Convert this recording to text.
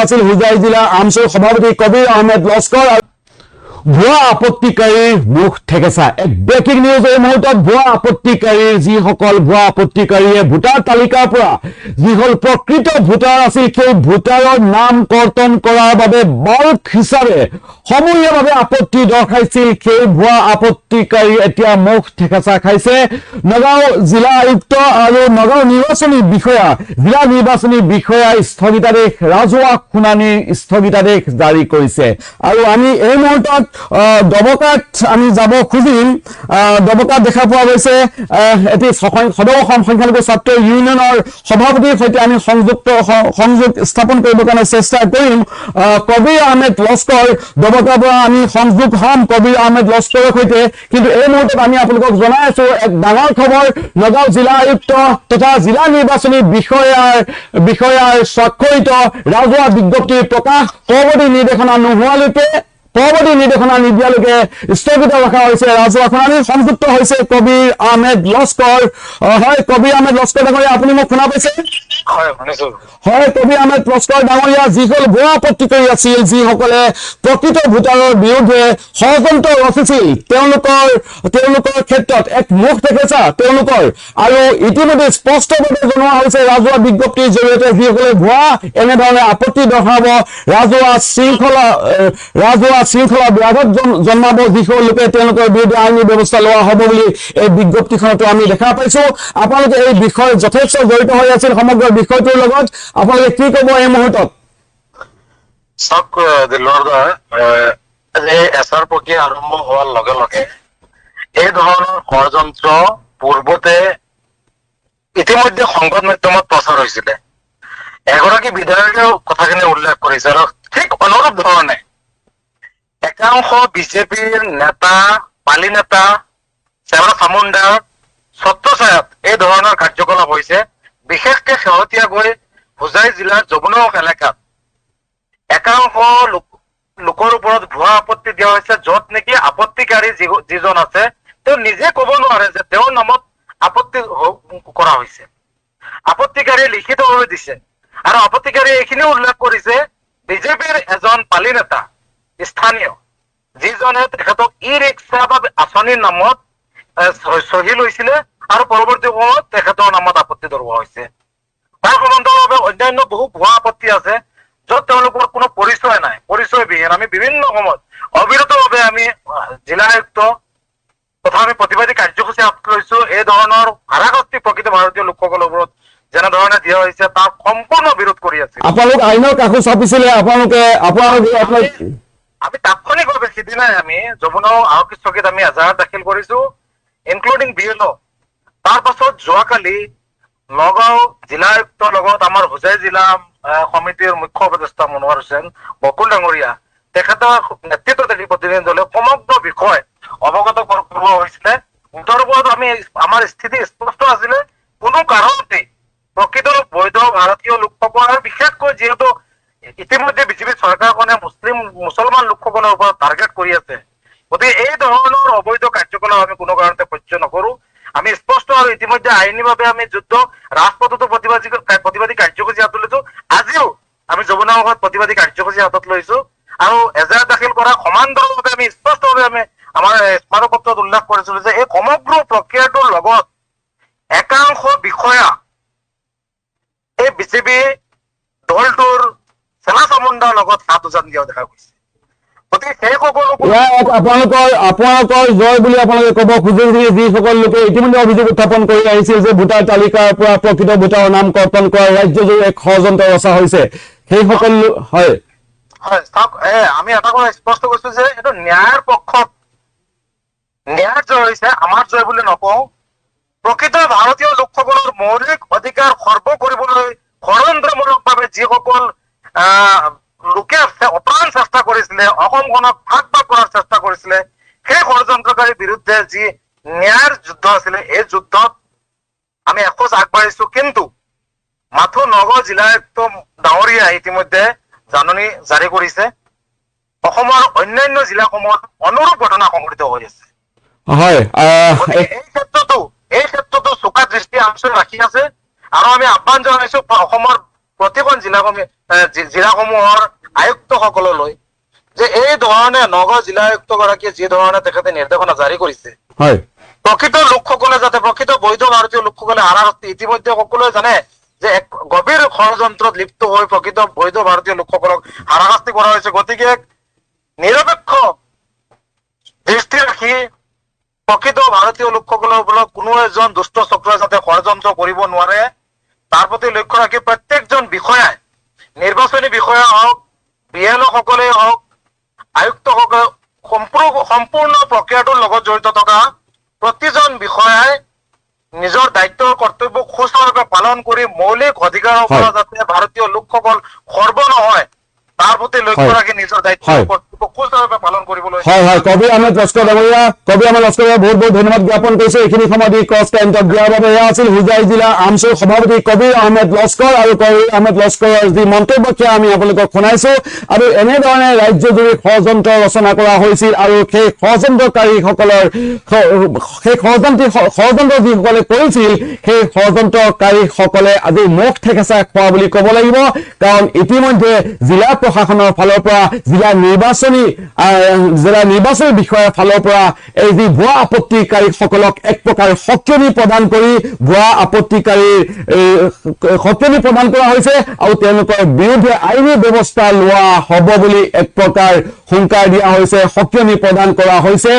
আছিল হুজাই জিলা আমছৰ সভাপতি কবিৰ আহমেদ লস্কৰ ভুৱা আপত্তিকাৰীৰ মুখ ঠেকেচা। এক ব্ৰেকিং নিউজ এই মুহূৰ্তত। ভুৱা আপত্তিকাৰীৰ যিসকল ভুৱা আপত্তিকাৰীয়ে ভোটাৰ তালিকাৰ পৰা যিসকল প্ৰকৃত ভোটাৰ আছিল সেই ভোটাৰৰ নাম কৰ্তন কৰাৰ বাবে বাল্ক হিচাপে সমূহীয়াভাৱে আপত্তি দৰ্শাইছিল সেই ভুৱা আপত্তিকাৰী এতিয়া মুখ ঠেকেচা খাইছে। নগাঁও জিলা আয়ুক্ত আৰু নগাঁও নিৰ্বাচনী বিষয়া জিলা নিৰ্বাচনী বিষয়াই স্থগিতাদেশ ৰাজহুৱা শুনানিৰ স্থগিতাদেশ জাৰি কৰিছে। আৰু আমি এই মুহূৰ্তত দবকাত আমি যাব খুজিম। দবকাত দেখা পোৱা গৈছে এটি সদৌ অসম সংখ্যালঘু ছাত্ৰ ইউনিয়নৰ সভাপতিৰ সৈতে আমি সংযোগ স্থাপন কৰিবৰ কাৰণে চেষ্টা কৰিম। কবিৰ আহমেদ লস্কৰ দবকাৰ পৰা আমি সংযোগ হ'ম কবিৰ আহমেদ লস্কৰৰ সৈতে। কিন্তু এই মুহূৰ্তত আমি আপোনালোকক জনাই আছো এক ডাঙৰ খবৰ। নগাঁও জিলা আয়ুক্ত তথা জিলা নিৰ্বাচনী বিষয়াৰ স্বাক্ষৰিত ৰাজহুৱা বিজ্ঞপ্তিৰ প্ৰকাশ পৰৱৰ্তী নিৰ্দেশনা নোহোৱালৈকে নিদিয়ালৈকে স্থগিত ৰখা হৈছে ৰাজহুৱা শুনানি। সংযুক্ত হৈছে কবিৰ আহমেদ লস্কৰ। হয় কবিৰ আহমেদ লস্কৰ ডাঙৰীয়া, আপুনি মোক শুনা পাইছে? হয় কবিৰ আহমেদ লস্কৰ ডাঙৰীয়া, যিসকল ভুৱা আপত্তিকাৰী আছিল যিসকলে প্ৰকৃত ভোটাৰৰ বিৰুদ্ধে ষড়যন্ত্ৰ ৰচিছিল তেওঁলোকৰ ক্ষেত্ৰত এক মুখ ঠেকেচা তেওঁলোকৰ। আৰু ইতিমধ্যে স্পষ্টভাৱে জনোৱা হৈছে ৰাজহুৱা বিজ্ঞপ্তিৰ জৰিয়তে যিসকলে ভুৱা এনেধৰণে আপত্তি দৰ্শাব ৰাজহুৱা শৃংখলা ব্যাঘাত জন্মাব যিসকল লোকে তেওঁলোকৰ বিৰুদ্ধে আইনী ব্যৱস্থা লোৱা হ'ব বুলি এই বিজ্ঞপ্তিখনতো আমি দেখা পাইছো। আপোনালোকে এই বিষয়ে যথেষ্ট জড়িত হৈ আছিল সমগ্ৰ বিষয়টোৰ লগত, আপোনালোকে কি ক'ব এই মুহূৰ্তত? চাওক দিলৱাৰ এছাৰ প্ৰক্ৰিয়া আৰম্ভ হোৱাৰ লগে লগে এই ধৰণৰ ষড়যন্ত্ৰ পূৰ্বতে ইতিমধ্যে সংবাদ মাধ্যমত প্ৰচাৰ হৈছিলে। এগৰাকী বিধায়কেও কথাখিনি উল্লেখ কৰিছে আৰু ঠিক অনুৰূপ ধৰণে একাংশ বিজেপিৰ নেতা পালি নেতা চেৰা চামুণ্ডাৰ ছত্ৰছায়াত এই ধৰণৰ কাৰ্যকলাপ হৈছে। বিশেষকে শেহতীয়াকৈ হোজাই জিলাৰ যমুনা এলেকাত একাংশ লোকৰ ওপৰত ভুৱা আপত্তি দিয়া হৈছে, য'ত নেকি আপত্তিকাৰী যিজন আছে তেওঁ নিজে ক'ব নোৱাৰে যে তেওঁৰ নামত আপত্তি কৰা হৈছে। আপত্তিকাৰীয়ে লিখিতভাৱে দিছে আৰু আপত্তিকাৰীয়ে এইখিনিও উল্লেখ কৰিছে বিজেপিৰ এজন পালি নেতা স্থানীয় যিজনে তেখেতক ই ৰিক্সা বা আঁচনিৰ নামত চহী লৈছিলে আৰু পৰৱৰ্তী সময়ত তেখেতৰ নামত আপত্তি দৰোৱা হৈছে। তাৰ সমান্তৰালভাৱে অন্যান্য বহু ভুৱা আপত্তি আছে য'ত তেওঁলোকৰ কোনো পৰিচয় নাই, পৰিচয়বিহীন। আমি বিভিন্ন সময়ত অবিৰতভাৱে আমি জিলা আয়ুক্ত তথা আমি প্ৰতিবাদী কাৰ্যসূচী হাতত লৈছো। এই ধৰণৰ হাৰাশাস্তি প্ৰকৃত ভাৰতীয় লোকসকলৰ ওপৰত যেনেধৰণে দিয়া হৈছে তাৰ সম্পূৰ্ণ বিৰোধ কৰি আছে। আপোনালোক আইনৰ কাকো চাপিছিলে? আমি তাৎক্ষণিকভাৱে সিদিনাই আমি যমুনাও আৰক্ষী চকীত আমি এজাহাৰ দাখিল কৰিছো ইনক্লুডিং BLO। তাৰ পাছত যোৱাকালি নগাঁও জিলা আয়ুক্তৰ লগত আমাৰ হোজাই জিলা সমিতিৰ মুখ্য উপদেষ্টা মনোৱাৰ হুছেইন বকুল ডাঙৰীয়া তেখেতৰ নেতৃত্বত এটি প্ৰতিনিধি দলে সমগ্ৰ বিষয় অৱগত কৰোৱা হৈছিলে। মুঠৰ ওপৰত আমাৰ স্থিতি স্পষ্ট আছিলে, কোনো কাৰণতে প্ৰকৃত বৈধ ভাৰতীয় লোকসকল আৰু বিশেষকৈ যিহেতু ইতিমধ্যে বিজেপি চৰকাৰখনে মুছলমান লোকসকলৰ ওপৰত টাৰ্গেট কৰি আছে, গতিকে এই ধৰণৰ অবৈধ কাৰ্যকলাপ আমি কোনো কাৰণতে সহ্য নকৰো। আমি স্পষ্ট আৰু ইতিমধ্যে আইনীভাৱে আমি ৰাজপথতো প্ৰতিবাদী কাৰ্যসূচী হাতত লৈছো। আজিও আমি যমুনা মুখত প্ৰতিবাদী কাৰ্যসূচী হাতত লৈছো আৰু এজাহাৰ দাখিল কৰা সমান্তৰালভাৱে আমি স্পষ্টভাৱে আমি আমাৰ স্মাৰকপত্ৰত উল্লেখ কৰিছিলো যে এই সমগ্ৰ প্ৰক্ৰিয়াটোৰ লগত একাংশ বিষয়া এই বিজেপি দলটোৰ চেলা চামুণ্ডাৰ লগত হাত উজান দিয়াও দেখা গৈছে। গতিকে সেই সকলো আপোনালোকৰ জয় বুলি আপোনালোকে ক'ব খুজিছে যিসকল লোকে ইতিমধ্যে অভিযোগ উত্থাপন কৰি আহিছিল যে ভোটাৰ তালিকাৰ পৰা প্ৰকৃত ভোটাৰৰ নাম কৰ্তন কৰা ৰাজ্যজুৰি এক ষড়যন্ত্ৰ ৰচা হৈছে, সেই সকল হয় চাওক আমি এটা কথা স্পষ্ট কৰিছো যে এইটো ন্যায়ৰ পক্ষত ন্যায় জয় হৈছে, আমাৰ জয় বুলি নকওঁ। প্ৰকৃত ভাৰতীয় লোকসকলৰ মৌলিক অধিকাৰ খৰ্ব কৰিবলৈ ষড়যন্ত্ৰমূলকভাৱে যিসকল লোকে অপ্ৰাণ চেষ্টা কৰিছিলে, অসমখনক ভাগ কৰাৰ চেষ্টা কৰিছিলে, সেই ষড়যন্ত্ৰকাৰীৰ বিৰুদ্ধে যি ন্যায়ৰ যুদ্ধ আছিলে এই যুদ্ধত আমি এখোজ আগবাঢ়িছো। কিন্তু মাথো নগাঁও জিলা আয়ুক্ত ডাঙৰীয়াই ইতিমধ্যে জাননী জাৰি কৰিছে। অসমৰ অন্যান্য জিলাসমূহত অনুৰূপ ঘটনা সংঘটিত হৈ আছে। এই ক্ষেত্ৰতো চোকা দৃষ্টি আমচুৰ ৰাখি আছে আৰু আমি আহ্বান জনাইছো অসমৰ প্ৰতিখন জিলাসমূহৰ আয়ুক্তসকললৈ যে এই ধৰণে নগাঁও জিলা আয়ুক্তগৰাকীয়ে যি ধৰণে তেখেতে নিৰ্দেশনা জাৰি কৰিছে, হয় প্ৰকৃত লোকসকলে যাতে প্ৰকৃত বৈধ ভাৰতীয় লোকসকলে হাৰাশাস্তি, ইতিমধ্যে সকলোৱে জানে যে এক গভীৰ ষড়যন্ত্ৰত লিপ্ত হৈ প্ৰকৃত বৈধ ভাৰতীয় লোকসকলক হাৰাশাস্তি কৰা হৈছে। গতিকে নিৰপেক্ষ দৃষ্টি ৰাখি প্ৰকৃত ভাৰতীয় লোকসকলৰ ওপৰত কোনো এজন দুষ্ট চক্ৰই যাতে ষড়যন্ত্ৰ কৰিব নোৱাৰে তাৰ প্ৰতি লক্ষ্য ৰাখি প্ৰত্যেকজন বিষয়াই, নিৰ্বাচনী বিষয়া হওক, BLO সকলেই হওক, আয়ুক্তসকলে সম্পূৰ্ণ প্ৰক্ৰিয়াটোৰ লগত জড়িত থকা প্ৰতিজন বিষয়াই নিজৰ দায়িত্ব কৰ্তব্য সুচাৰুৰূপে পালন কৰি মৌলিক অধিকাৰৰ পৰা যাতে ভাৰতীয় লোকসকল খৰ্ব নহয় তাৰ প্ৰতি লক্ষ্য ৰাখি নিজৰ দায়িত্ব কৰ্তব্য সুচাৰুৰূপে পালন কৰিবলৈ। হয় হয়, কবিৰ আহমেদ লস্কৰ ডাঙৰীয়া, কবিৰ আহমেদ লস্কৰক বহুত বহুত ধন্যবাদ জ্ঞাপন কৰিছো এইখিনি সময় দি ক্ৰছ টাইমত দিয়াৰ বাবে। এয়া আছিল হোজাই জিলা আমছুৰ সভাপতি কবিৰ আহমেদ লস্কৰ, আৰু কবিৰ আহমেদ লস্কৰৰ যি মন্তব্য সেয়া আমি আপোনালোকক শুনাইছো। আৰু এনেধৰণে ৰাজ্যজুৰি ষড়যন্ত্ৰ ৰচনা কৰা হৈছিল, আৰু সেই ষড়যন্ত্ৰকাৰীসকলৰ সেই ষড়যন্ত্ৰ যিসকলে কৰিছিল সেই ষড়যন্ত্ৰকাৰীসকলে আজি মুখ ঠেকেচা খোৱা বুলি ক'ব লাগিব। কাৰণ ইতিমধ্যে জিলা প্ৰশাসনৰ ফালৰ পৰা, জিলা নিৰ্বাচনী বিষয়াৰ ফালৰ পৰা এই যি ভুৱা আপত্তিকাৰীসকলক এক প্ৰকাৰ সকিয়নি প্ৰদান কৰি ভুৱা আপত্তিকাৰীৰ সকিয়নি প্ৰদান কৰা হৈছে, আৰু তেওঁলোকৰ বিৰুদ্ধে আইনী ব্যৱস্থা লোৱা হ'ব বুলি এক প্ৰকাৰ হুংকাৰ দিয়া হৈছে, সকিয়নি প্ৰদান কৰা হৈছে।